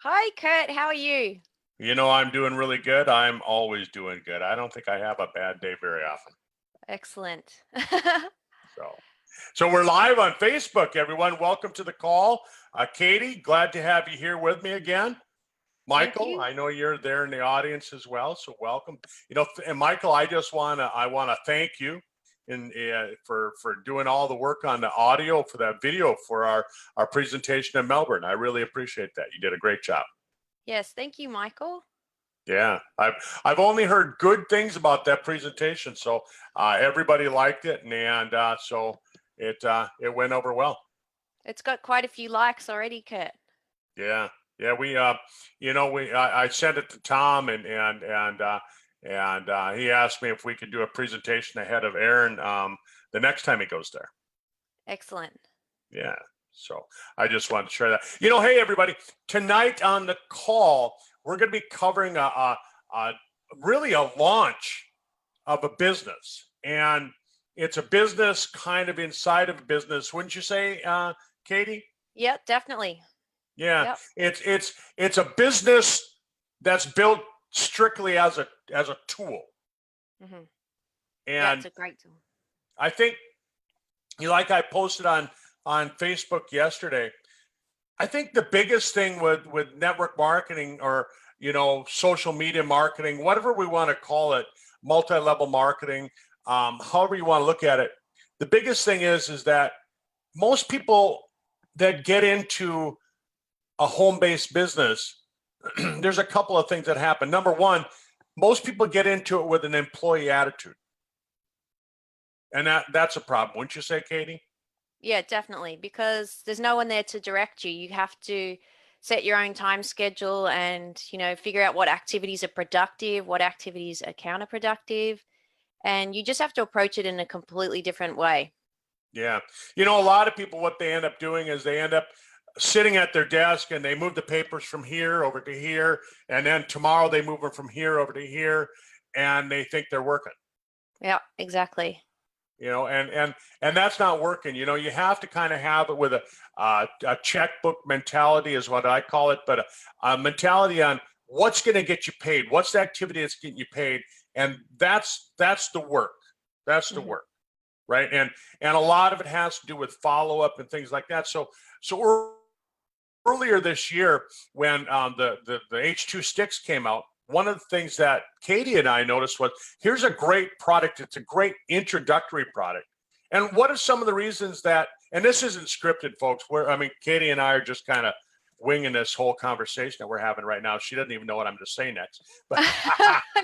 Hi, Curt. How are you? I'm doing really good. I'm always doing good. I don't think I have a bad day very often. Excellent. So, so we're live on Facebook, everyone. Welcome to the call. Katie, glad to have you here with me again. Thank Michael, you. I know you're there in the audience as well, so welcome. And Michael, I want to thank you for doing all the work on the audio for that video for our presentation in Melbourne. I really appreciate that. You did a great job. Yes, thank you, Michael. Yeah, I've only heard good things about that presentation, so everybody liked it, and so it went over well. It's got quite a few likes already, Curt. Yeah, yeah, I sent it to Tom, and he asked me if we could do a presentation ahead of Aaron the next time he goes there. Excellent. Yeah, so I just wanted to share that. Hey everybody, tonight on the call we're going to be covering a really a launch of a business, and it's a business kind of inside of a business, wouldn't you say, Katie? Yep, definitely. Yeah, Yep. it's a business that's built strictly as a tool, Mm-hmm. Yeah, and it's a great tool. I think, like I posted on Facebook yesterday, I think the biggest thing with network marketing, or social media marketing, whatever we want to call it, multi-level marketing, however you want to look at it, the biggest thing is that most people that get into a home-based business, there's a couple of things that happen. Number one, most people get into it with an employee attitude, and that's a problem, wouldn't you say, Katie? Yeah, definitely, because there's no one there to direct you. You have to set your own time schedule and, figure out what activities are productive, what activities are counterproductive, and you just have to approach it in a completely different way. Yeah. A lot of people, what they end up doing is they end up sitting at their desk and they move the papers from here over to here. And then tomorrow they move them from here over to here, and they think they're working. Yeah, exactly. And that's not working. You have to kind of have it with a checkbook mentality is what I call it, but a mentality on what's going to get you paid. What's the activity that's getting you paid? And that's the work. That's the work. Right. And a lot of it has to do with follow up and things like that. So earlier this year, when the H2 sticks came out, one of the things that Katie and I noticed was, here's a great product. It's a great introductory product. And what are some of the reasons that, and this isn't scripted, folks, Katie and I are just kind of winging this whole conversation that we're having right now. She doesn't even know what I'm going to say next. But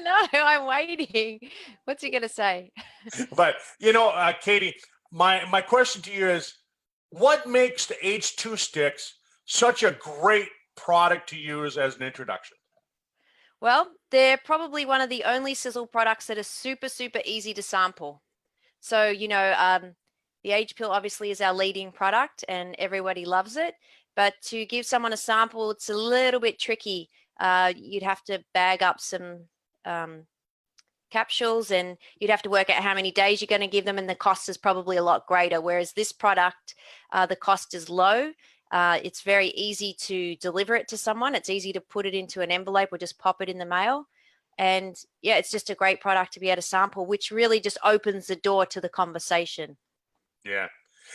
no, I'm waiting. What's he going to say? But, Katie, my question to you is, what makes the H2 sticks such a great product to use as an introduction? Well, they're probably one of the only sizzle products that are super, super easy to sample. So, the H pill obviously is our leading product and everybody loves it. But to give someone a sample, it's a little bit tricky. You'd have to bag up some capsules, and you'd have to work out how many days you're going to give them, and the cost is probably a lot greater. Whereas this product, the cost is low. It's very easy to deliver it to someone. It's easy to put it into an envelope or just pop it in the mail. And yeah, it's just a great product to be able to sample, which really just opens the door to the conversation. Yeah.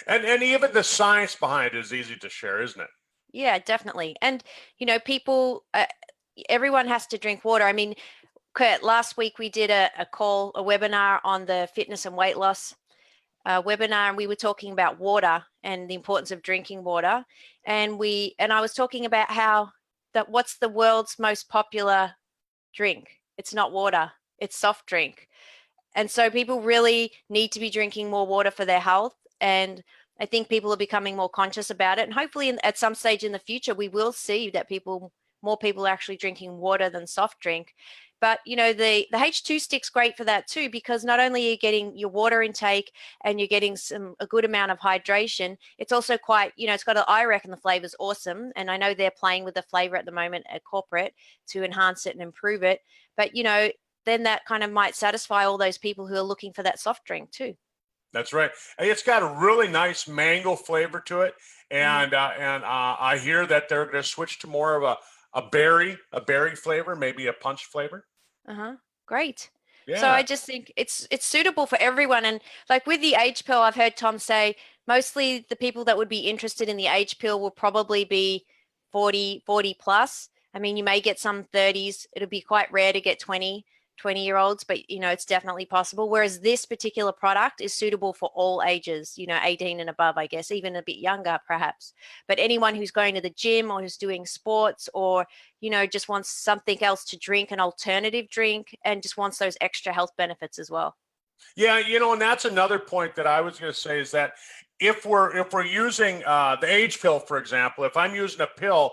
And even the science behind it is easy to share, isn't it? Yeah, definitely. And, people, everyone has to drink water. I mean, Curt, last week we did a webinar on the fitness and weight loss webinar, and we were talking about water and the importance of drinking water. And I was talking about what's the world's most popular drink? It's not water, it's soft drink. And so people really need to be drinking more water for their health. And I think people are becoming more conscious about it. And hopefully at some stage in the future, we will see that more people are actually drinking water than soft drink. But, the H2 stick's great for that too, because not only are you getting your water intake and you're getting a good amount of hydration, it's also quite, I reckon the flavor's awesome. And I know they're playing with the flavor at the moment at corporate to enhance it and improve it. But, then that kind of might satisfy all those people who are looking for that soft drink too. That's right. It's got a really nice mango flavor to it. And I hear that they're going to switch to more of a berry flavor, maybe a punch flavor. Great. Yeah. So I just think it's suitable for everyone. And like with the age pill, I've heard Tom say mostly the people that would be interested in the age pill will probably be 40 plus. I mean, you may get some 30s. It'll be quite rare to get 20-year-olds, but it's definitely possible. Whereas this particular product is suitable for all ages, 18 and above, I guess, even a bit younger perhaps. But anyone who's going to the gym or who's doing sports or, just wants something else to drink, an alternative drink, and just wants those extra health benefits as well. Yeah, and that's another point that I was going to say is that if we're using the age pill, for example, if I'm using a pill,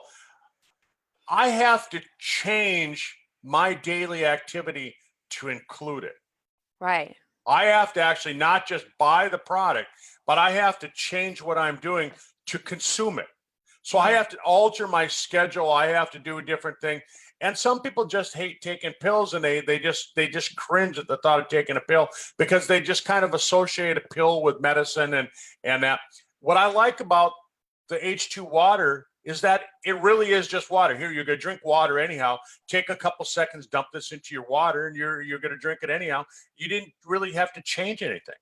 I have to change my daily activity to include it. Right. I have to actually not just buy the product, but I have to change what I'm doing to consume it. So I have to alter my schedule. I have to do a different thing. And some people just hate taking pills, and they just cringe at the thought of taking a pill because they just kind of associate a pill with medicine and that. What I like about the H2 water is that it really is just water. Here, you're going to drink water anyhow. Take a couple seconds, dump this into your water, and you're going to drink it anyhow. You didn't really have to change anything.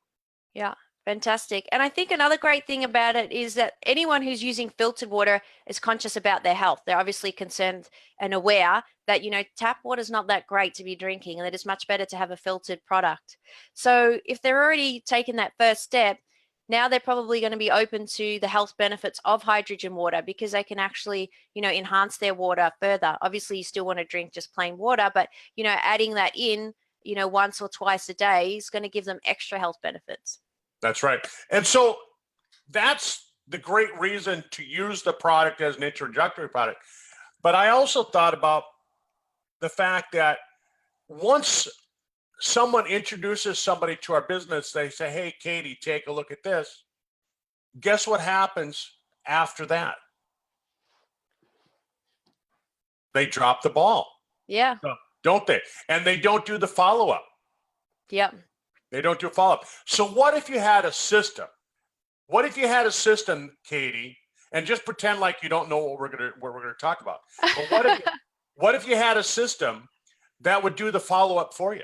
Yeah. Fantastic. And I think another great thing about it is that anyone who's using filtered water is conscious about their health. They're obviously concerned and aware that, tap water is not that great to be drinking, and that it's much better to have a filtered product. So if they're already taken that first step, now they're probably going to be open to the health benefits of hydrogen water because they can actually, enhance their water further. Obviously, you still want to drink just plain water, but, adding that in, once or twice a day is going to give them extra health benefits. That's right. And so that's the great reason to use the product as an introductory product. But I also thought about the fact that once someone introduces somebody to our business, they say, hey, Katie, take a look at this. Guess what happens after that? They drop the ball. Yeah. Don't they? And they don't do the follow-up. Yep. They don't do a follow-up. So what if you had a system? What if you had a system, Katie, and just pretend like you don't know what we're gonna talk about. But what if you had a system that would do the follow-up for you?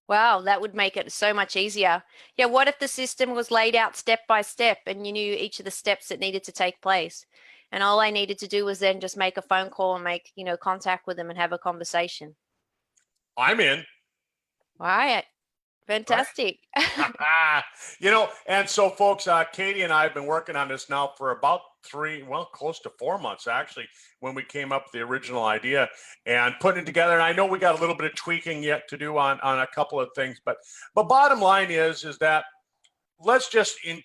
Wow, that would make it so much easier. Yeah, what if the system was laid out step by step and you knew each of the steps that needed to take place? And all I needed to do was then just make a phone call and make, contact with them and have a conversation. I'm in. All right. Fantastic. Right. And so folks, Katie and I have been working on this now for about close to 4 months, actually, when we came up with the original idea and putting it together. And I know we got a little bit of tweaking yet to do on a couple of things, but bottom line is that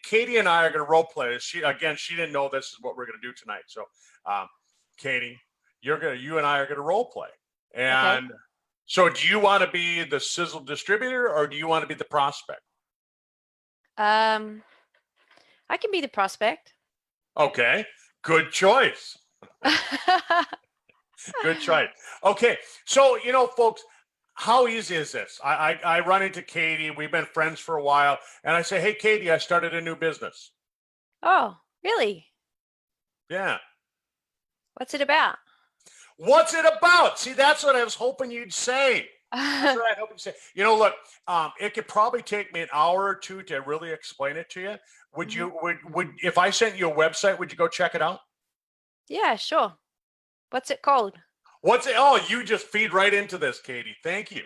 Katie and I are going to role play this. She didn't know this is what we're going to do tonight. So, Katie, you and I are going to role play. And okay. So do you want to be the sizzle distributor or do you want to be the prospect? I can be the prospect. Okay, good choice. Good choice. Okay, so, folks, how easy is this? I run into Katie. We've been friends for a while. And I say, hey, Katie, I started a new business. Oh, really? Yeah. What's it about? What's it about? See, that's what I was hoping you'd say. That's what I hope you'd say. Look, it could probably take me an hour or two to really explain it to you. Would you, if I sent you a website, would you go check it out? Yeah, sure. What's it called? Oh, you just feed right into this, Katie. Thank you.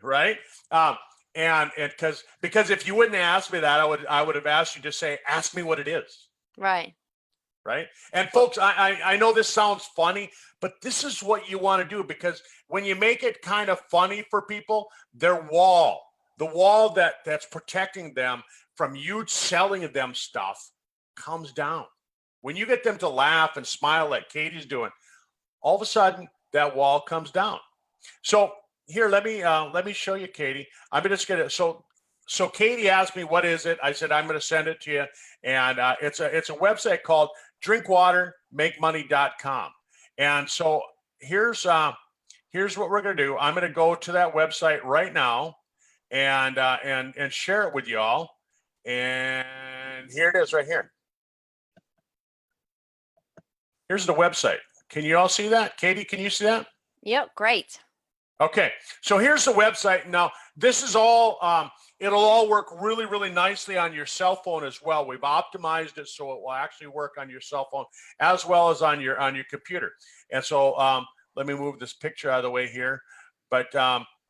Right? And because if you wouldn't ask me that, I would have asked you to say, ask me what it is. Right. Right. And folks, I know this sounds funny, but this is what you want to do, because when you make it kind of funny for people, the wall that's protecting them from you selling them stuff comes down. When you get them to laugh and smile like Katie's doing, all of a sudden that wall comes down. So here, let me show you, Katie. I'm just gonna so Katie asked me, what is it? I said, I'm going to send it to you. And it's a website called drinkwatermakemoney.com. And so here's what we're going to do. I'm going to go to that website right now and share it with y'all. And here it is right here. Here's the website. Can you all see that? Katie, can you see that? Yep, great. Okay, so here's the website. Now, this is all, it'll all work really, really nicely on your cell phone as well. We've optimized it so it will actually work on your cell phone as well as on your computer. And so let me move this picture out of the way here. But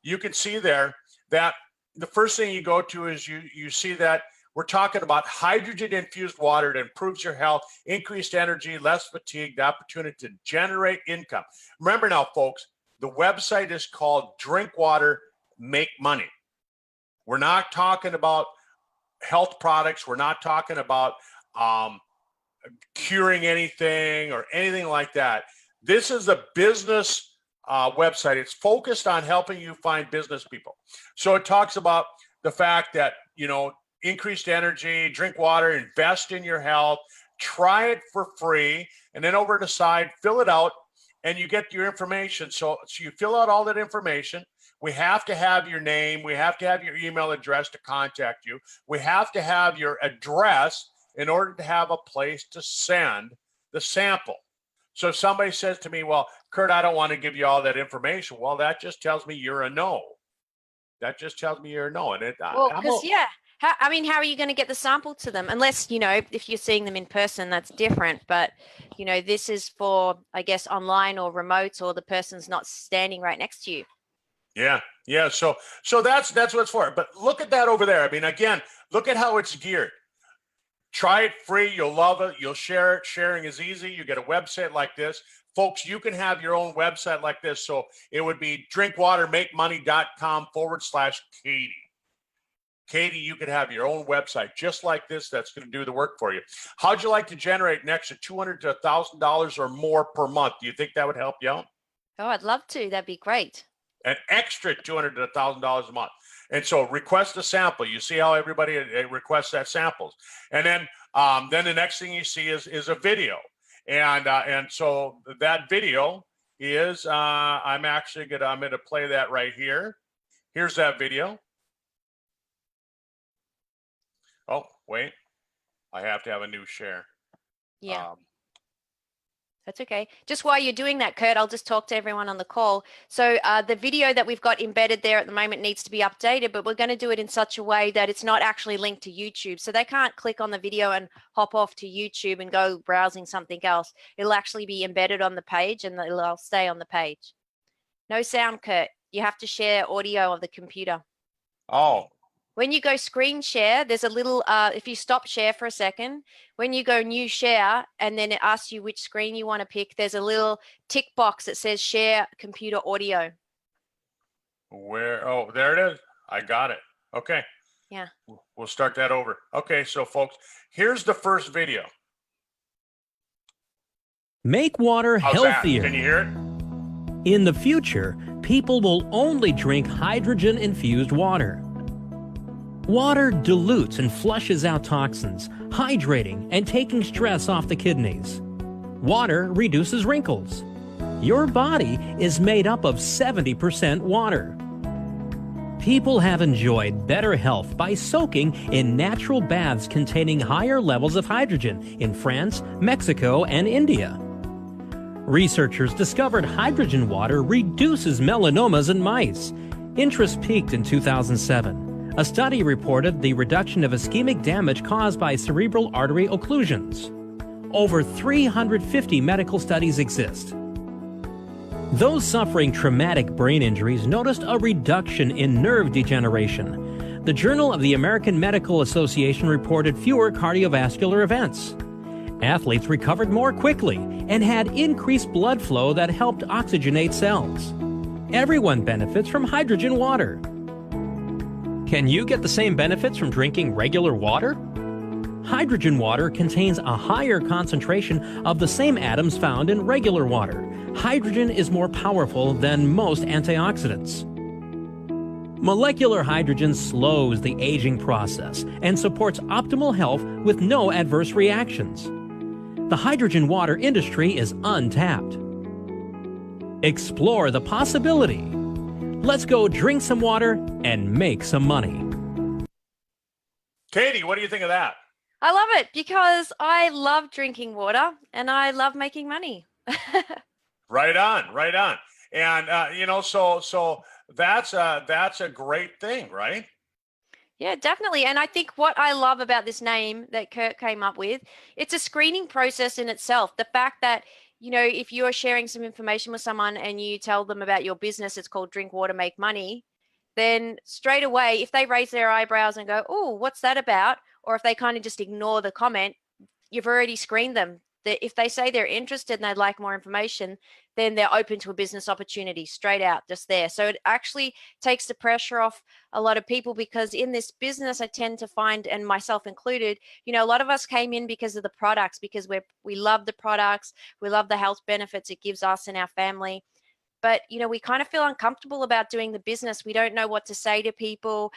you can see there that the first thing you go to is you see that we're talking about hydrogen-infused water that improves your health, increased energy, less fatigue, the opportunity to generate income. Remember now, folks, the website is called Drink Water, Make Money. We're not talking about health products. We're not talking about curing anything or anything like that. This is a business website. It's focused on helping you find business people. So it talks about the fact that, increased energy, drink water, invest in your health, try it for free, and then over to the side, fill it out, and you get your information. So you fill out all that information. We have to have your name. We have to have your email address to contact you. We have to have your address in order to have a place to send the sample. So if somebody says to me, well, Curt, I don't want to give you all that information. Well, that just tells me you're a no. That just tells me you're a no. And how are you going to get the sample to them? Unless, if you're seeing them in person, that's different. But, this is for, I guess, online or remote, or the person's not standing right next to you. Yeah. So that's what it's for. But look at that over there. I mean, again, look at how it's geared. Try it free. You'll love it. You'll share it. Sharing is easy. You get a website like this. Folks, you can have your own website like this. So it would be drinkwatermakemoney.com/Katie. Katie, you could have your own website just like this that's going to do the work for you. How'd you like to generate an extra $200 to $1,000 or more per month? Do you think that would help you out? Oh, I'd love to. That'd be great. An extra $200 to $1,000 a month. And so request a sample. You see how everybody requests that samples. And then the next thing you see is a video. And so that video is, I'm going to play that right here. Here's that video. Oh, wait, I have to have a new share. Yeah. That's okay. Just while you're doing that, Curt, I'll just talk to everyone on the call. So the video that we've got embedded there at the moment needs to be updated, but we're going to do it in such a way that it's not actually linked to YouTube. So they can't click on the video and hop off to YouTube and go browsing something else. It'll actually be embedded on the page and it'll stay on the page. No sound, Curt. You have to share audio of the computer. Oh. When you go screen share, there's a little, if you stop share for a second, when you go new share, and then it asks you which screen you want to pick, there's a little tick box that says share computer audio. Where? Oh, there it is. I got it. Okay. Yeah. We'll start that over. Okay, so folks, here's the first video. Make water How's healthier. That? Can you hear it? In the future, people will only drink hydrogen-infused water. Water dilutes and flushes out toxins, hydrating and taking stress off the kidneys. Water reduces wrinkles. Your body is made up of 70% water. People have enjoyed better health by soaking in natural baths containing higher levels of hydrogen in France, Mexico, and India. Researchers discovered hydrogen water reduces melanomas in mice. Interest peaked in 2007. A study reported the reduction of ischemic damage caused by cerebral artery occlusions. Over 350 medical studies exist. Those suffering traumatic brain injuries noticed a reduction in nerve degeneration. The Journal of the American Medical Association reported fewer cardiovascular events. Athletes recovered more quickly and had increased blood flow that helped oxygenate cells. Everyone benefits from hydrogen water. Can you get the same benefits from drinking regular water? Hydrogen water contains a higher concentration of the same atoms found in regular water. Hydrogen is more powerful than most antioxidants. Molecular hydrogen slows the aging process and supports optimal health with no adverse reactions. The hydrogen water industry is untapped. Explore the possibility. Let's go drink some water and make some money. Katie, what do you think of that? I love it because I love drinking water and I love making money. Right on, right on. And so that's a great thing, right? Yeah, definitely. And I think what I love about this name that Curt came up with, it's a screening process in itself. The fact that, if you are sharing some information with someone and you tell them about your business, it's called Drink Water, Make Money, then straight away, if they raise their eyebrows and go, oh, what's that about? Or if they kind of just ignore the comment, you've already screened them. That if they say they're interested and they'd like more information, then they're open to a business opportunity straight out just there. So it actually takes the pressure off a lot of people, because in this business, I tend to find, and myself included, a lot of us came in because of the products, because we love the products, we love the health benefits it gives us and our family. But we kind of feel uncomfortable about doing the business. We don't know what to say to people.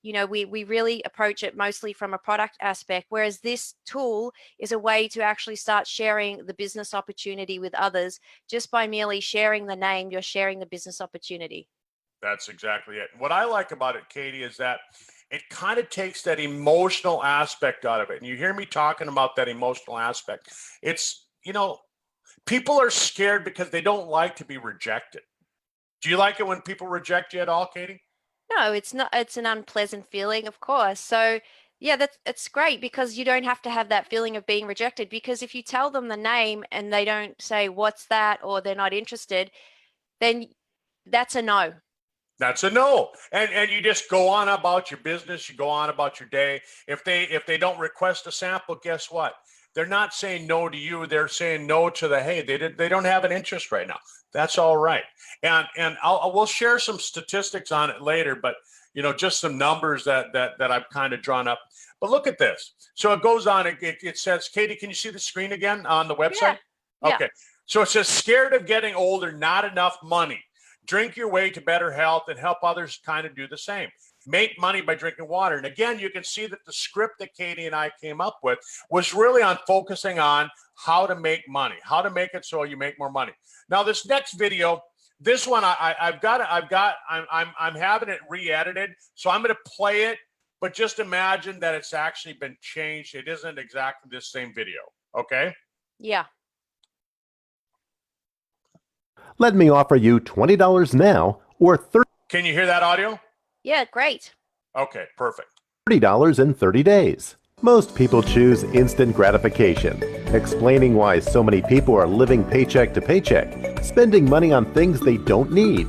We really approach it mostly from a product aspect, whereas this tool is a way to actually start sharing the business opportunity with others. Just by merely sharing the name, you're sharing the business opportunity. That's exactly it. What I like about it, Katie, is that it kind of takes that emotional aspect out of it. And you hear me talking about that emotional aspect. It's, people are scared because they don't like to be rejected. Do you like it when people reject you at all, Katie? No, it's not. It's an unpleasant feeling, of course. So yeah, it's great, because you don't have to have that feeling of being rejected, because if you tell them the name and they don't say what's that, or they're not interested, then that's a no. That's a no. And you just go on about your business, you go on about your day. If they don't request a sample, guess what? They're not saying no to you. They're saying no to they don't have an interest right now. That's all right. And we'll share some statistics on it later, but just some numbers that I've kind of drawn up. But look at this. So it goes on. It says, Katie, can you see the screen again on the website? Yeah. Okay. So it says, scared of getting older, not enough money. Drink your way to better health and help others kind of do the same. Make money by drinking water. And again, you can see that the script that Katie and I came up with was really on focusing on how to make money, how to make it so you make more money. Now, this next video, this one I'm having it re-edited, so I'm going to play it, but just imagine that it's actually been changed. It isn't exactly the same video. Okay? Yeah. Let me offer you $20 now or Can you hear that audio? Yeah, great. Okay, perfect. $30 in 30 days. Most people choose instant gratification, explaining why so many people are living paycheck to paycheck, spending money on things they don't need.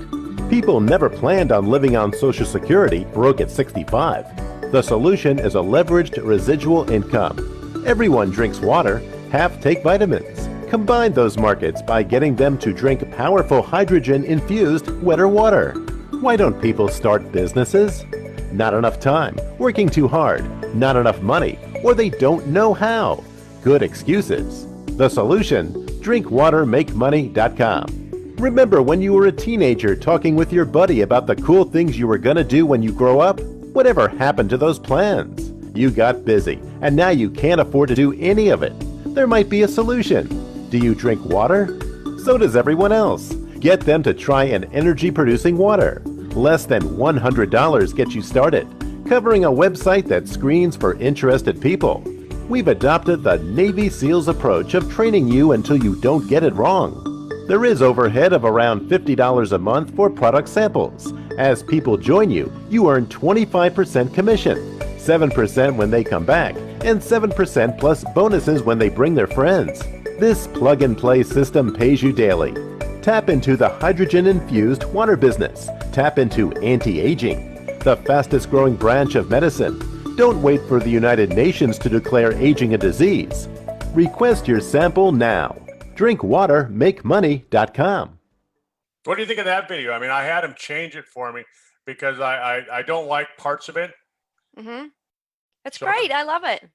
People never planned on living on Social Security broke at 65. The solution is a leveraged residual income. Everyone drinks water, half take vitamins. Combine those markets by getting them to drink powerful hydrogen-infused wetter water. Why don't people start businesses? Not enough time, working too hard, not enough money, or they don't know how. Good excuses. The solution? DrinkWaterMakeMoney.com. Remember when you were a teenager talking with your buddy about the cool things you were gonna do when you grow up? Whatever happened to those plans? You got busy, and now you can't afford to do any of it. There might be a solution. Do you drink water? So does everyone else. Get them to try an energy-producing water. Less than $100 gets you started, covering a website that screens for interested people. We've adopted the Navy SEALs approach of training you until you don't get it wrong. There is overhead of around $50 a month for product samples. As people join you, you earn 25% commission, 7% when they come back, and 7% plus bonuses when they bring their friends. This plug-and-play system pays you daily. Tap into the hydrogen-infused water business. Tap into anti-aging, the fastest-growing branch of medicine. Don't wait for the United Nations to declare aging a disease. Request your sample now. DrinkWaterMakeMoney.com. What do you think of that video? I mean, I had him change it for me because I don't like parts of it. Mm-hmm. That's great. I love it.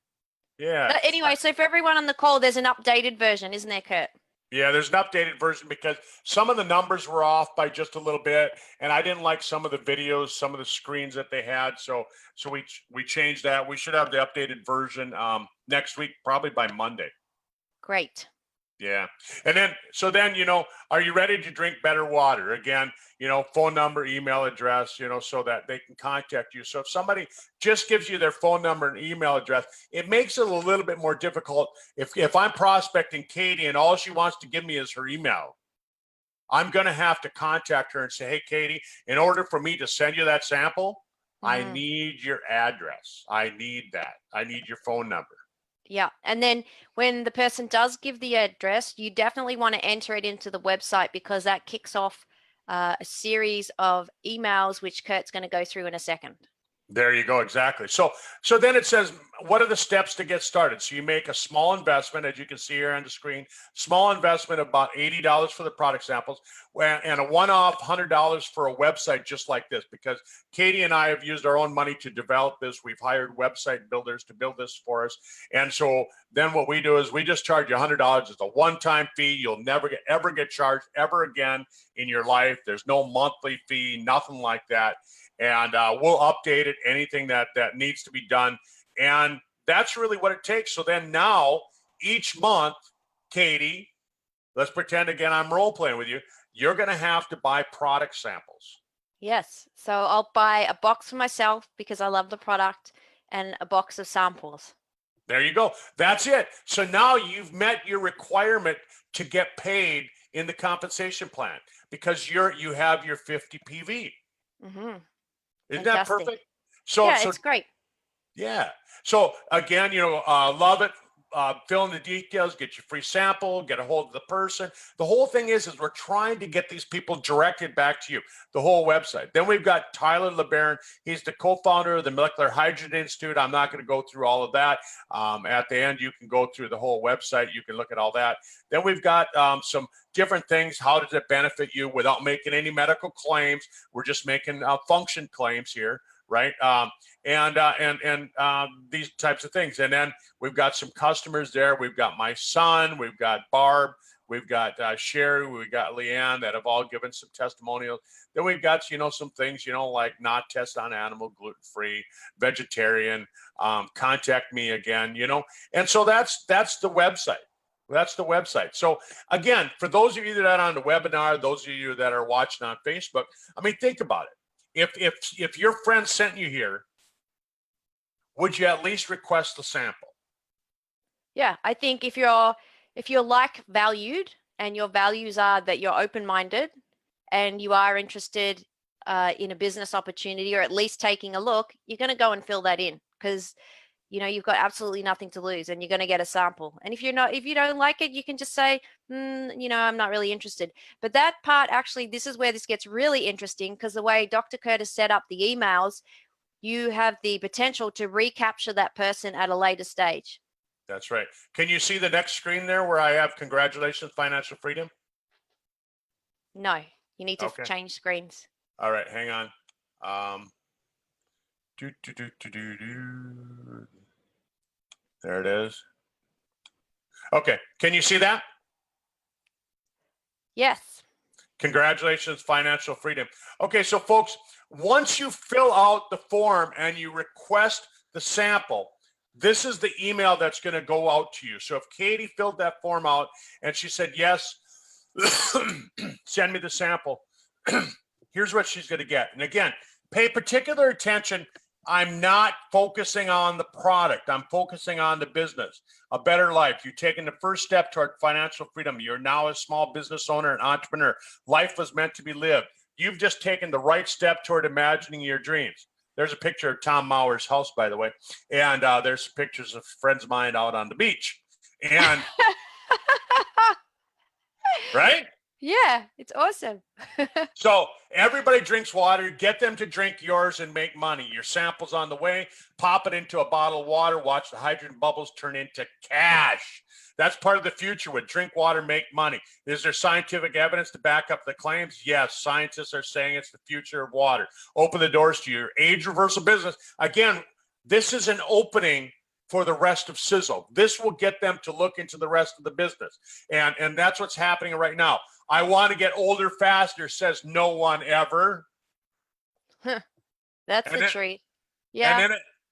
Yeah. But anyway, so for everyone on the call, there's an updated version, isn't there, Curt? Yeah, there's an updated version because some of the numbers were off by just a little bit, and I didn't like some of the videos, some of the screens that they had. So we changed that. We should have the updated version next week, probably by Monday. Great. Yeah. And then, so then, are you ready to drink better water? Again, phone number, email address, so that they can contact you. So if somebody just gives you their phone number and email address, it makes it a little bit more difficult. If I'm prospecting Katie and all she wants to give me is her email, I'm going to have to contact her and say, hey, Katie, in order for me to send you that sample, I need your address. I need that. I need your phone number. Yeah. And then when the person does give the address, you definitely want to enter it into the website, because that kicks off a series of emails, which Kurt's going to go through in a second. There you go. Exactly. So then it says, what are the steps to get started? So you make a small investment, as you can see here on the screen, small investment of about $80 for the product samples, and a one-off $100 for a website just like this, because Katie and I have used our own money to develop this. We've hired website builders to build this for us. And so then what we do is we just charge you $100. It's a one-time fee. You'll never ever get charged ever again in your life. There's no monthly fee, nothing like that. And we'll update it, anything that needs to be done. And that's really what it takes. So then now each month, Katie, let's pretend again I'm role playing with you. You're going to have to buy product samples. Yes. So I'll buy a box for myself because I love the product, and a box of samples. There you go. That's it. So now you've met your requirement to get paid in the compensation plan, because you have your 50 PV. Mm-hmm. Isn't Fantastic. that perfect? So it's great. Yeah. So again, love it. Fill in the details, get your free sample, get a hold of the person. The whole thing is we're trying to get these people directed back to you, the whole website. Then we've got Tyler LeBaron. He's the co-founder of the Molecular Hydrogen Institute. I'm not going to go through all of that. At the end, you can go through the whole website. You can look at all that. Then we've got some different things. How does it benefit you without making any medical claims? We're just making function claims here. Right. And these types of things. And then we've got some customers there. We've got my son, we've got Barb, we've got Sherry, we've got Leanne that have all given some testimonials. Then we've got, some things, like not test on animal, gluten-free, vegetarian, contact me again, and so that's the website. That's the website. So again, for those of you that are on the webinar, those of you that are watching on Facebook, think about it. If your friend sent you here, would you at least request the sample? Yeah, I think if you're like valued, and your values are that you're open-minded and you are interested in a business opportunity, or at least taking a look, you're going to go and fill that in, because you've got absolutely nothing to lose, and you're going to get a sample. And if you don't like it, you can just say, I'm not really interested. But that part, actually, this is where this gets really interesting, because the way Dr. Curt has set up the emails, you have the potential to recapture that person at a later stage. That's right. Can you see the next screen there where I have congratulations, financial freedom? No, you need to change screens. All right, hang on. There it is. Okay, can you see that? Yes. Congratulations, financial freedom. Okay, so folks, once you fill out the form and you request the sample, this is the email that's going to go out to you. So if Katie filled that form out and she said, yes, send me the sample, here's what she's going to get. And again, pay particular attention. I'm not focusing on the product. I'm focusing on the business. A better life. You're taking the first step toward financial freedom. You're now a small business owner and entrepreneur. Life was meant to be lived. You've just taken the right step toward imagining your dreams. There's a picture of Tom Mauer's house, by the way. And there's pictures of friends of mine out on the beach. And right? Yeah, it's awesome. So everybody drinks water. Get them to drink yours and make money. Your sample's on the way. Pop it into a bottle of water. Watch the hydrogen bubbles turn into cash. That's part of the future. With drink water, make money. Is there scientific evidence to back up the claims? Yes, scientists are saying it's the future of water. Open the doors to your age reversal business. Again, this is an opening for the rest of Sizzle. This will get them to look into the rest of the business. And that's what's happening right now. I want to get older faster, says no one ever. That's the treat. Yeah.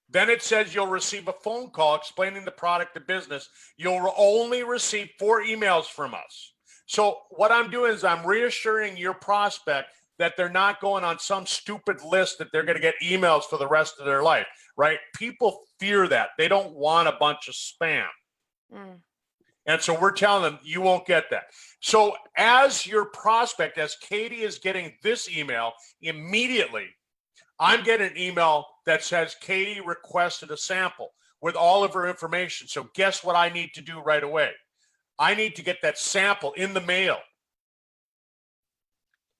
Then it says you'll receive a phone call explaining the product or business. You'll only receive 4 emails from us. So what I'm doing is I'm reassuring your prospect that they're not going on some stupid list that they're going to get emails for the rest of their life, right? People fear that. They don't want a bunch of spam. And so we're telling them you won't get that. So as your prospect, as Katie is getting this email, immediately I'm getting an email that says Katie requested a sample with all of her information. So guess what I need to do right away? I need to get that sample in the mail.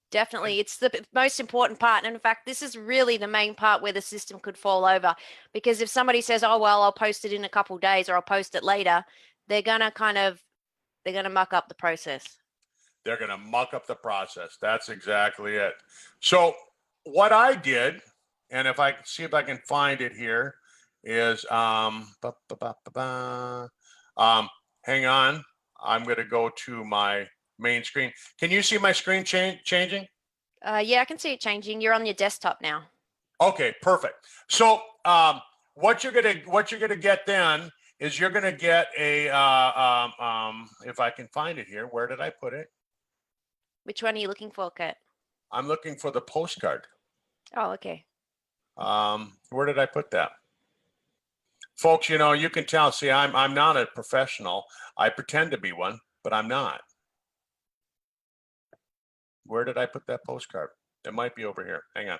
Definitely. It's the most important part. And in fact, this is really the main part where the system could fall over, because if somebody says, oh, well, I'll post it in a couple of days or I'll post it later, they're going to muck up the process. They're going to muck up the process. That's exactly it. So what I did, and if I see if I can find it here, is hang on. I'm going to go to my main screen. Can you see my screen changing? Yeah, I can see it changing. You're on your desktop now. Okay, perfect. So what you're gonna get then is you're gonna get a if I can find it here. Where did I put it? Which one are you looking for, Curt? I'm looking for the postcard. Oh, okay. Where did I put that? Folks, you know, you can tell, see, I'm not a professional. I pretend to be one, but I'm not. Where did I put that postcard? It might be over here. Hang on.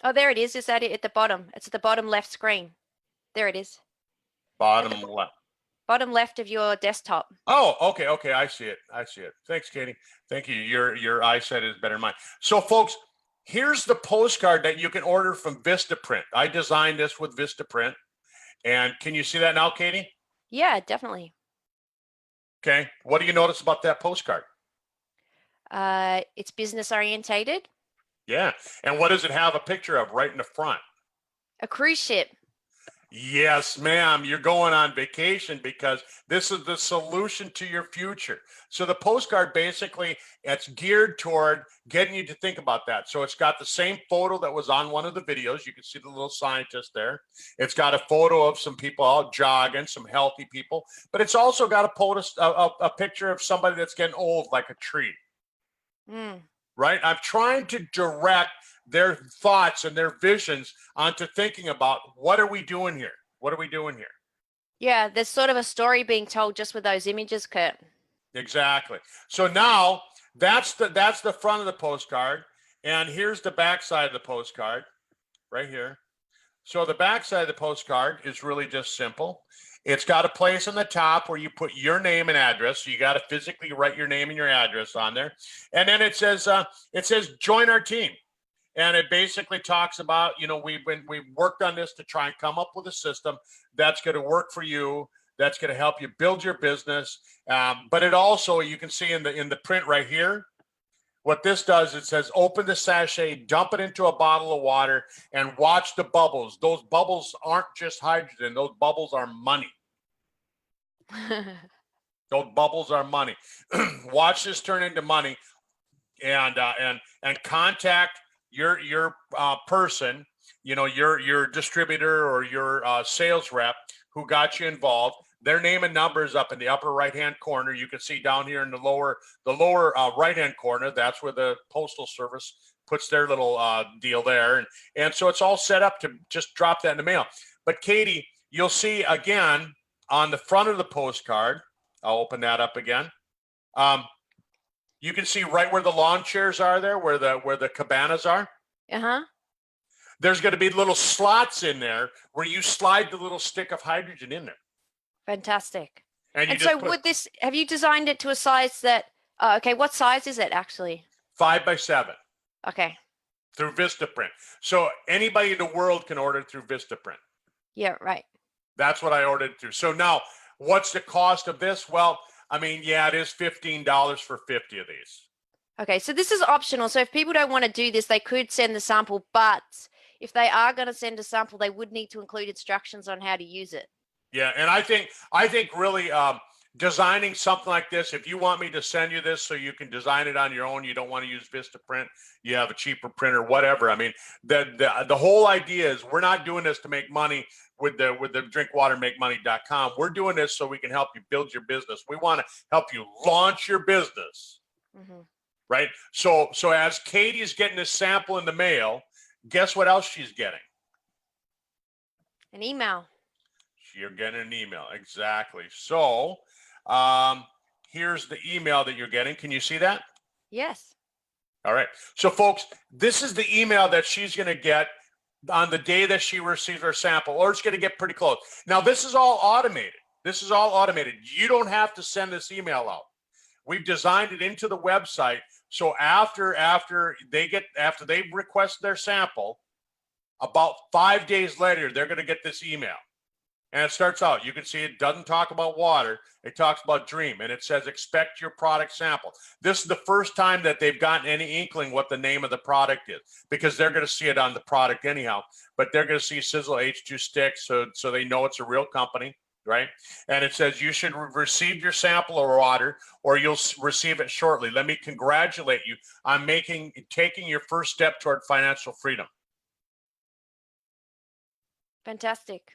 Oh, there it is. Is that it at the bottom? It's at the bottom left screen. There it is. Bottom left. Bottom left of your desktop. Oh, okay. Okay. I see it. I see it. Thanks, Katie. Thank you. Your eyesight is better than mine. So folks, here's the postcard that you can order from Vistaprint. I designed this with Vistaprint. And can you see that now, Katie? Yeah, definitely. Okay. What do you notice about that postcard? It's business orientated. Yeah. And what does it have a picture of right in the front? A cruise ship. Yes, ma'am. You're going on vacation because this is the solution to your future. So the postcard basically, it's geared toward getting you to think about that. So it's got the same photo that was on one of the videos. You can see the little scientist there. It's got a photo of some people out jogging, some healthy people, but it's also got a picture of somebody that's getting old, like a tree. Right? I'm trying to direct their thoughts and their visions onto thinking about what are we doing here? What are we doing here? Yeah, there's sort of a story being told just with those images, Curt. Exactly. So now that's the front of the postcard, and here's the back side of the postcard right here. So the back side of the postcard is really just simple. It's got a place on the top where you put your name and address. So you got to physically write your name and your address on there. And then it says join our team. And it basically talks about, you know, we've worked on this to try and come up with a system that's going to work for you, that's going to help you build your business. But it also, you can see in the print right here, what this does, it says open the sachet, dump it into a bottle of water, and watch the bubbles. Those bubbles aren't just hydrogen; those bubbles are money. Those bubbles are money. Watch this turn into money, and contact your person, you know, your distributor or your sales rep who got you involved. Their name and number is up in the upper right hand corner. You can see down here in the lower right hand corner. That's where the Postal Service puts their little deal there, and so it's all set up to just drop that in the mail. But Katie, you'll see again on the front of the postcard. I'll open that up again. You can see right where the lawn chairs are there, where the cabanas are. There's going to be little slots in there where you slide the little stick of hydrogen in there. Fantastic. And so have you designed it to a size that, okay, what size is it actually? 5x7. Okay. Through Vistaprint. So anybody in the world can order it through Vistaprint. Yeah, right. That's what I ordered it through. So now, what's the cost of this? Well, I mean, yeah, it is $15 for 50 of these. Okay, so this is optional. So if people don't want to do this, they could send the sample, but if they are going to send a sample, they would need to include instructions on how to use it. Yeah, and I think really designing something like this, if you want me to send you this so you can design it on your own, you don't want to use Vistaprint, you have a cheaper printer, whatever. I mean, the whole idea is we're not doing this to make money with the drinkwatermakemoney.com. We're doing this so we can help you build your business. We want to help you launch your business. Mm-hmm. Right? So as Katie's getting this sample in the mail, guess what else she's getting? An email. You're getting an email. Exactly. So here's the email that you're getting. Can you see that? Yes. All right. So folks, this is the email that she's going to get on the day that she receives her sample, or it's going to get pretty close. Now, this is all automated. This is all automated. You don't have to send this email out. We've designed it into the website. So after they request their sample, about 5 days later, they're going to get this email. And it starts out, you can see it doesn't talk about water. It talks about Dream, and it says, expect your product sample. This is the first time that they've gotten any inkling what the name of the product is, because they're going to see it on the product anyhow, but they're going to see Sizzle H2 Sticks, so they know it's a real company, right? And it says, you should receive your sample of water, or you'll receive it shortly. Let me congratulate you on taking your first step toward financial freedom. Fantastic.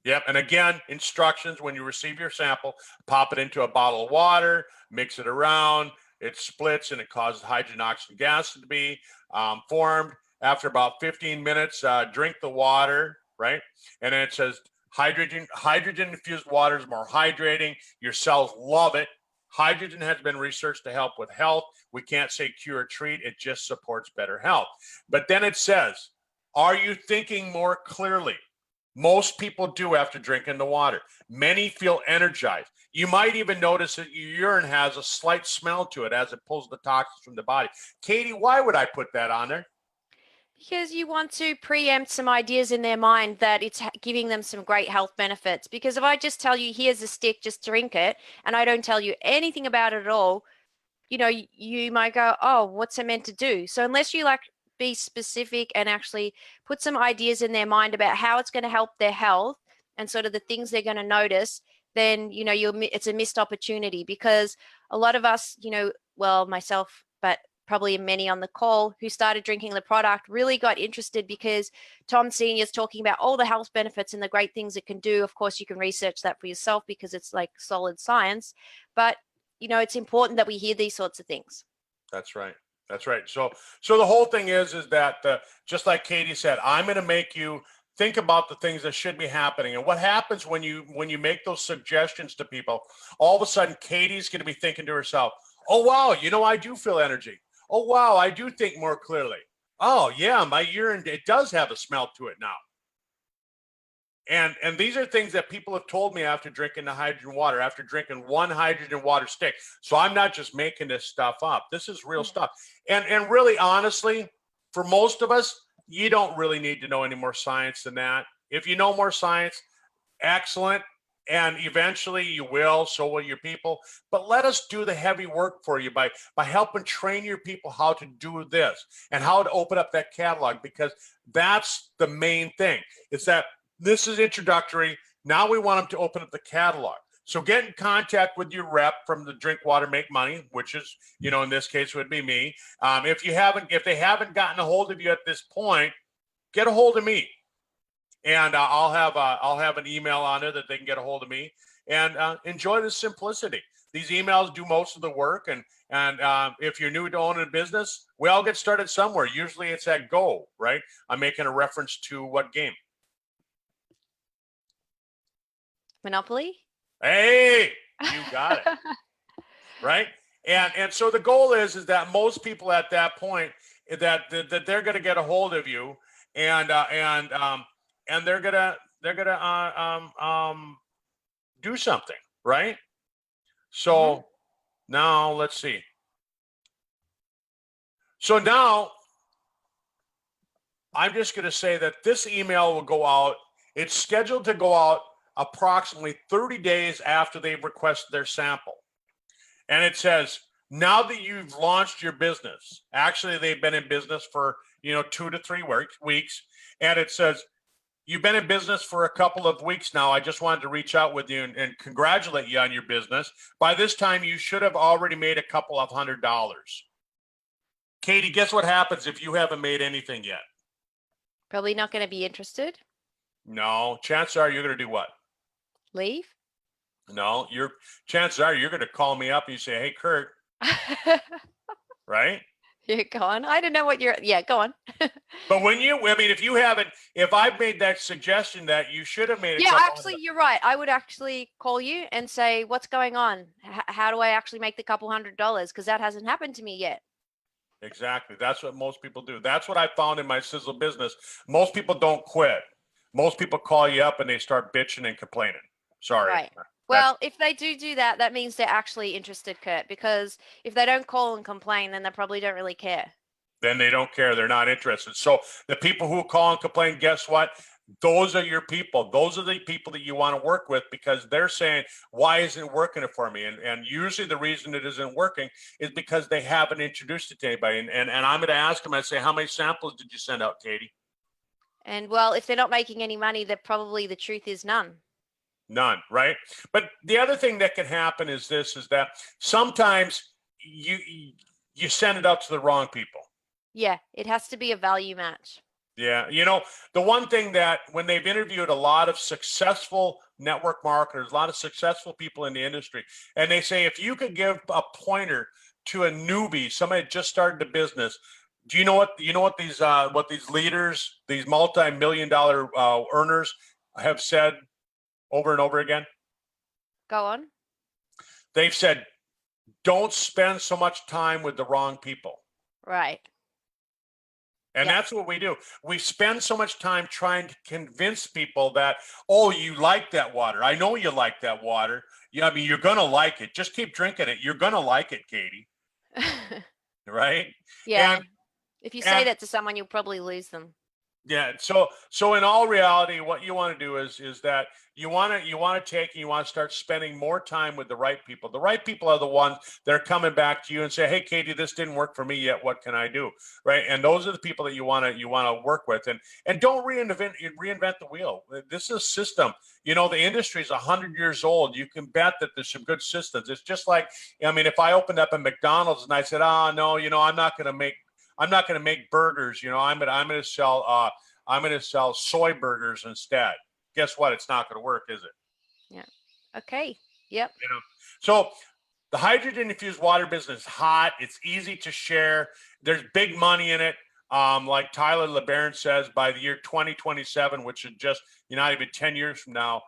Yep. And again, instructions: when you receive your sample, pop it into a bottle of water, mix it around, it splits, and it causes hydrogen oxygen gas to be formed. After about 15 minutes, drink the water, right? And then it says hydrogen infused water is more hydrating. Your cells love it. Hydrogen has been researched to help with health. We can't say cure or treat. It just supports better health. But then it says, are you thinking more clearly? Most people do after drinking the water. Many feel energized. You might even notice that your urine has a slight smell to it as it pulls the toxins from the body. Katie, why would I put that on there? Because you want to preempt some ideas in their mind that it's giving them some great health benefits. Because if I just tell you, here's a stick, just drink it, and I don't tell you anything about it at all, you might go, oh, what's it meant to do? So unless you be specific and actually put some ideas in their mind about how it's going to help their health and sort of the things they're going to notice, then, it's a missed opportunity. Because a lot of us, well, myself, but probably many on the call who started drinking the product really got interested because Tom Senior is talking about all the health benefits and the great things it can do. Of course, you can research that for yourself because it's like solid science, but it's important that we hear these sorts of things. That's right. That's right. So the whole thing is that just like Katie said, I'm going to make you think about the things that should be happening. And what happens when you make those suggestions to people, all of a sudden Katie's going to be thinking to herself, oh, wow, I do feel energy. Oh, wow, I do think more clearly. Oh, yeah, my urine, it does have a smell to it now. And these are things that people have told me after drinking the hydrogen water, after drinking one hydrogen water stick. So I'm not just making this stuff up. This is real stuff. And really, honestly, for most of us, you don't really need to know any more science than that. If you know more science, excellent. And eventually you will, so will your people. But let us do the heavy work for you by helping train your people how to do this and how to open up that catalog, because that's the main thing. Is that this is introductory. Now we want them to open up the catalog. So get in contact with your rep from the Drink Water Make Money, which is, in this case would be me. If they haven't gotten a hold of you at this point, get a hold of me, and I'll have an email on there that they can get a hold of me, and enjoy the simplicity. These emails do most of the work, and if you're new to owning a business, we all get started somewhere. Usually it's at Go, right? I'm making a reference to what game? Monopoly? Hey, you got it. Right? And so the goal is that most people at that point that they're going to get a hold of you, and they're gonna do something, right? So now let's see. So now I'm just going to say that this email will go out. It's scheduled to go out approximately 30 days after they've requested their sample. And it says, now that you've launched your business, actually they've been in business for 2 to 3 weeks, and it says, you've been in business for a couple of weeks now. I just wanted to reach out with you and congratulate you on your business. By this time, you should have already made a couple of $100. Katie, guess what happens if you haven't made anything yet? Probably not going to be interested. No, chances are you're going to do what? Leave. No, chances are you're going to call me up and you say, hey, Curt, right? Yeah, go on. I don't know what yeah, go on. But if I've made that suggestion that you should have made it. Yeah, actually, you're right. I would actually call you and say, what's going on? How do I actually make the couple $100? Because that hasn't happened to me yet. Exactly. That's what most people do. That's what I found in my sizzle business. Most people don't quit. Most people call you up and they start bitching and complaining. Sorry. Right. Well, if they do that, that means they're actually interested, Curt, because if they don't call and complain, then they probably don't really care. Then they don't care. They're not interested. So the people who call and complain, guess what? Those are your people. Those are the people that you want to work with because they're saying, why isn't it working for me? And usually the reason it isn't working is because they haven't introduced it to anybody. And I'm going to ask them, I say, how many samples did you send out, Katie? And well, if they're not making any money, then probably the truth is none. None, right? But the other thing that can happen is that sometimes you send it out to the wrong people. Yeah, it has to be a value match. Yeah. The one thing that when they've interviewed a lot of successful network marketers, a lot of successful people in the industry, and they say, if you could give a pointer to a newbie, somebody that just started the business, do you know what these leaders, these multi-million-dollar earners have said over and over again? Go on. They've said, don't spend so much time with the wrong people. Right. And that's what we do. We spend so much time trying to convince people that, oh, you like that water. I know you like that water. Yeah, I mean, you're going to like it. Just keep drinking it. You're going to like it, Katie. Right? Yeah. If you say that to someone, you'll probably lose them. Yeah. So in all reality, what you want to do is that you want to start spending more time with the right people. The right people are the ones that are coming back to you and say, hey, Katie, this didn't work for me yet. What can I do? Right. And those are the people that you want to work with, and don't reinvent the wheel. This is a system. The industry is 100 years old. You can bet that there's some good systems. It's just like, I mean, if I opened up a McDonald's and I said, no, I'm not going to make burgers. I'm going to sell soy burgers instead. Guess what? It's not going to work, is it? Yeah. Okay. Yep. So the hydrogen infused water business is hot. It's easy to share. There's big money in it. Like Tyler LeBaron says, by the year 2027, which is just not even 10 years from now,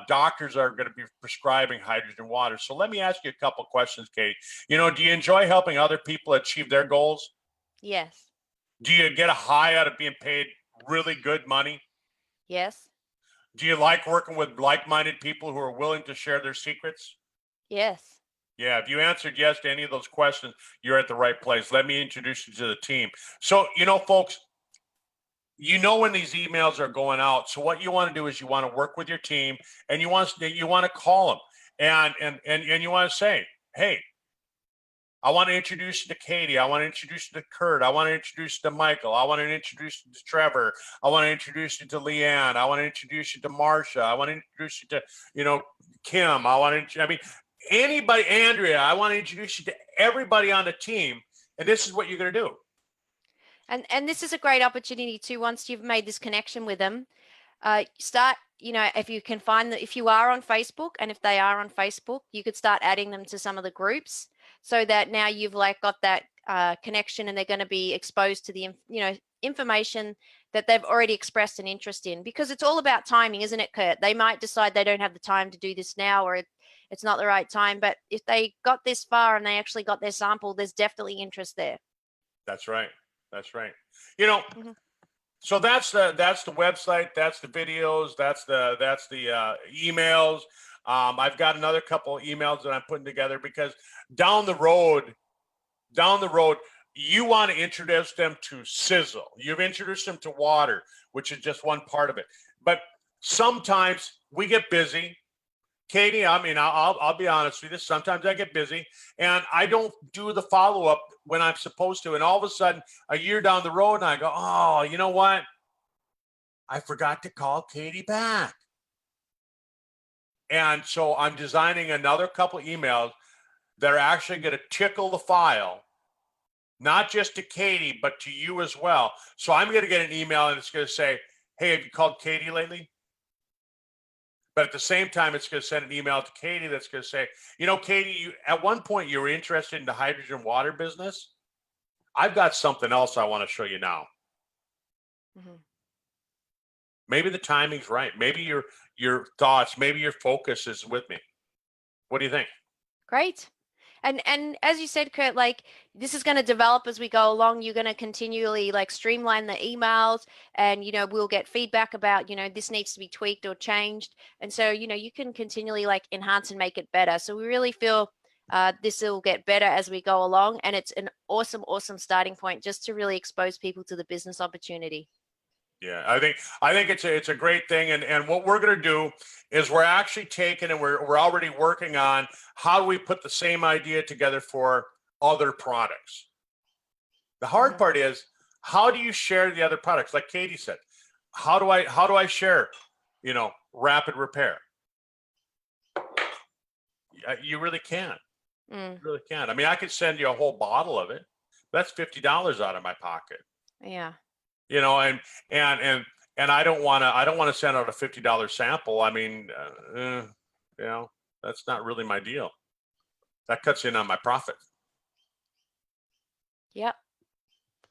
doctors are going to be prescribing hydrogen water. So let me ask you a couple questions, Katie. Do you enjoy helping other people achieve their goals? Yes. Do you get a high out of being paid really good money? Yes. Do you like working with like-minded people who are willing to share their secrets? Yes. Yeah, if you answered yes to any of those questions, you're at the right place. Let me introduce you to the team. So, folks, when these emails are going out. So what you want to do is you want to work with your team, and you want to call them, and you want to say, hey, I want to introduce you to Katie. I want to introduce you to Curt. I want to introduce you to Michael. I want to introduce you to Trevor. I want to introduce you to Leanne. I want to introduce you to Marsha. I want to introduce you to, Kim. Anybody, Andrea. I want to introduce you to everybody on the team. And this is what you're going to do. And this is a great opportunity too. Once you've made this connection with them, start. If you can find if you are on Facebook, and if they are on Facebook, you could start adding them to some of the groups, so that now you've got that connection, and they're going to be exposed to the information that they've already expressed an interest in. Because it's all about timing, isn't it, Curt? They might decide they don't have the time to do this now, or it's not the right time. But if they got this far and they actually got their sample, there's definitely interest there. That's right. That's right. So that's the website, that's the videos, that's the emails. I've got another couple of emails that I'm putting together because down the road, you want to introduce them to sizzle. You've introduced them to water, which is just one part of it. But sometimes we get busy. Katie, I'll be honest with you. Sometimes I get busy and I don't do the follow-up when I'm supposed to. And all of a sudden, a year down the road, and I go, oh, you know what? I forgot to call Katie back. And so I'm designing another couple emails that are actually going to tickle the file, not just to Katie, but to you as well. So I'm going to get an email and it's going to say, hey, have you called Katie lately? But at the same time, it's going to send an email to Katie that's going to say, Katie, at one point you were interested in the hydrogen water business. I've got something else I want to show you now. Mm-hmm. Maybe the timing's right. Maybe your thoughts, maybe your focus is with me. What do you think? Great. And as you said, Curt, like this is going to develop as we go along. You're going to continually like streamline the emails, and we'll get feedback about this needs to be tweaked or changed, and so you can continually like enhance and make it better. So we really feel this will get better as we go along, and it's an awesome starting point just to really expose people to the business opportunity. Yeah, I think it's a great thing, and what we're going to do is we're actually taking and we're already working on how do we put the same idea together for other products. The hard part is how do you share the other products? Like Katie said, how do I share, rapid repair? You really can't. You really can't. I mean, I could send you a whole bottle of it. That's $50 out of my pocket. Yeah. And I don't want to send out a $50 sample. I mean, that's not really my deal. That cuts in on my profit. Yep.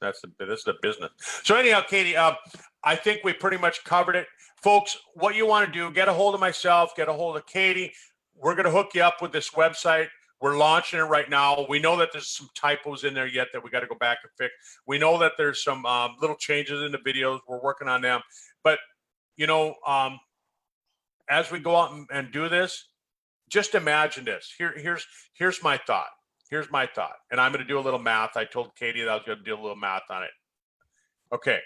This is the business. So anyhow, Katie, I think we pretty much covered it. Folks, what you want to do, get a hold of myself, get a hold of Katie. We're going to hook you up with this website. We're launching it right now. We know that there's some typos in there yet that we got to go back and fix. We know that there's some little changes in the videos. We're working on them. But, as we go out and do this, just imagine this. Here's my thought. Here's my thought. And I'm going to do a little math. I told Katie that I was going to do a little math on it. Okay.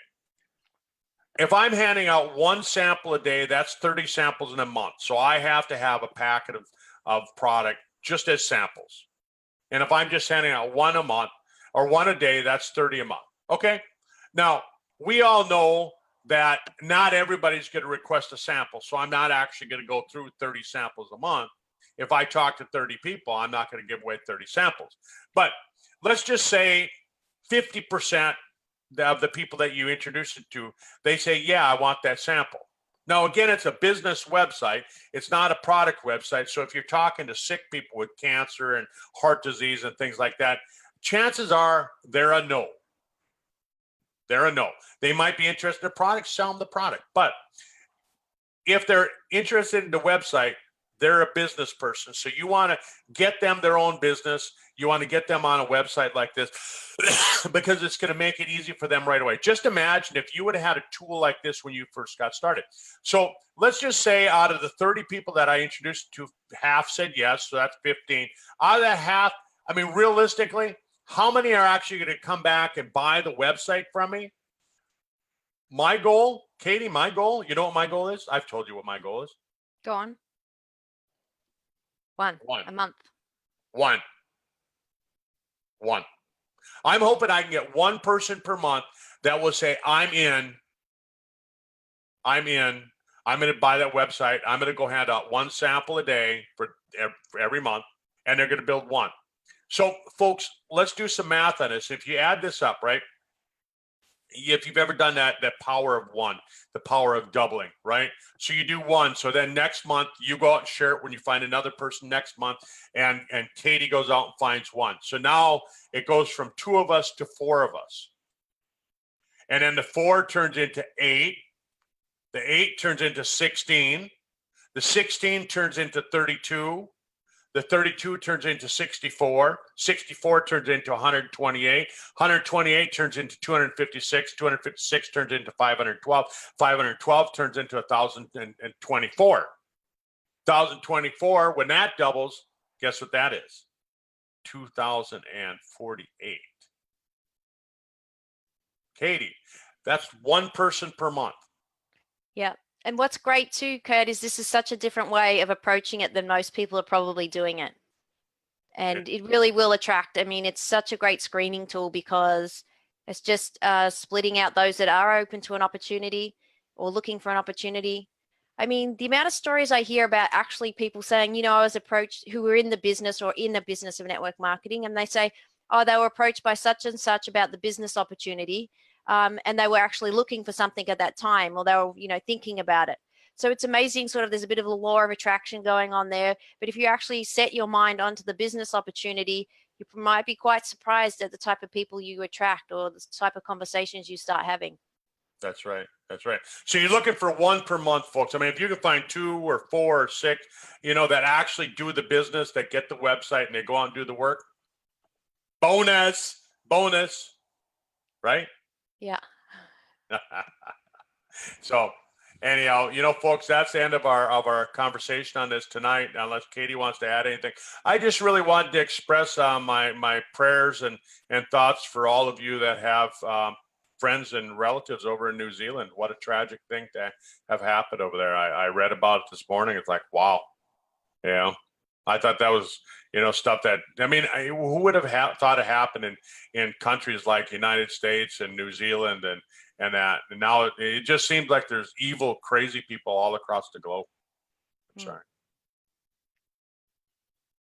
If I'm handing out one sample a day, that's 30 samples in a month. So I have to have a packet of product just as samples. And if I'm just handing out one a month or one a day, that's 30 a month. Okay. Now, we all know that not everybody's going to request a sample. So I'm not actually going to go through 30 samples a month. If I talk to 30 people, I'm not going to give away 30 samples. But let's just say 50% of the people that you introduce it to, they say, yeah, I want that sample. Now, again, it's a business website. It's not a product website. So if you're talking to sick people with cancer and heart disease and things like that, chances are they're a no. They're a no. They might be interested in the product, sell them the product. But if they're interested in the website, they're a business person. So you want to get them their own business. You want to get them on a website like this because it's going to make it easy for them right away. Just imagine if you would have had a tool like this when you first got started. So let's just say out of the 30 people that I introduced to, half said yes. So that's 15. Out of that half, I mean, realistically, how many are actually going to come back and buy the website from me? My goal, Katie, my goal, you know what my goal is? I've told you what my goal is. Go on. One a month. One. I'm hoping I can get one person per month that will say, I'm in. I'm going to buy that website. I'm going to go hand out one sample a day for every month, and they're going to build one. So, folks, let's do some math on this. If you add this up, right? If you've ever done that power of one, the power of doubling, right? So you do one. So then next month you go out and share it when you find another person next month, and Katie goes out and finds one. So now it goes from 2 of us to 4 of us. And then the 4 turns into 8. The 8 turns into 16. The 16 turns into 32. The 32 turns into 64. 64 turns into 128. 128 turns into 256. 256 turns into 512. 512 turns into 1,024. 1,024, when that doubles, guess what that is? 2,048. Katie, that's one person per month. Yeah. And what's great too, Curt, is this is such a different way of approaching it than most people are probably doing it. And it really will attract. I mean, it's such a great screening tool because it's just splitting out those that are open to an opportunity or looking for an opportunity. I mean, the amount of stories I hear about actually people saying, you know, I was approached, who were in the business or in the business of network marketing, and they say, oh, they were approached by such and such about the business opportunity, and they were actually looking for something at that time, or they were, you know, thinking about it. So it's amazing, sort of, there's a bit of a law of attraction going on there. But if you actually set your mind onto the business opportunity, you might be quite surprised at the type of people you attract or the type of conversations you start having. That's right. That's right. So you're looking for one per month, folks. I mean, if you can find 2 or 4 or 6, you know, that actually do the business, that get the website and they go out and do the work, bonus, right? Yeah. So anyhow, you know, folks, that's the end of our conversation on this tonight. Unless Katie wants to add anything, I just really wanted to express my prayers and thoughts for all of you that have friends and relatives over in New Zealand. What a tragic thing to have happened over there. I read about it this morning. It's like, wow. You know, I thought that was, you know, stuff that, I mean, who would have thought it happened in countries like the United States and New Zealand and that. And now it just seems like there's evil, crazy people all across the globe. I'm sorry.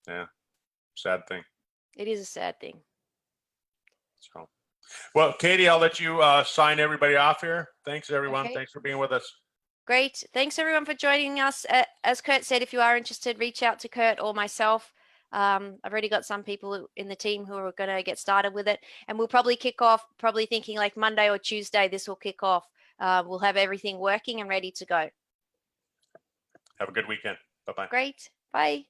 Yeah. Sad thing. It is a sad thing. So, well, Katie, I'll let you sign everybody off here. Thanks, everyone. Okay. Thanks for being with us. Great. Thanks, everyone, for joining us. As Curt said, if you are interested, reach out to Curt or myself. I've already got some people in the team who are going to get started with it. And we'll probably kick off, probably thinking like Monday or Tuesday, this will kick off. We'll have everything working and ready to go. Have a good weekend. Bye-bye. Great. Bye.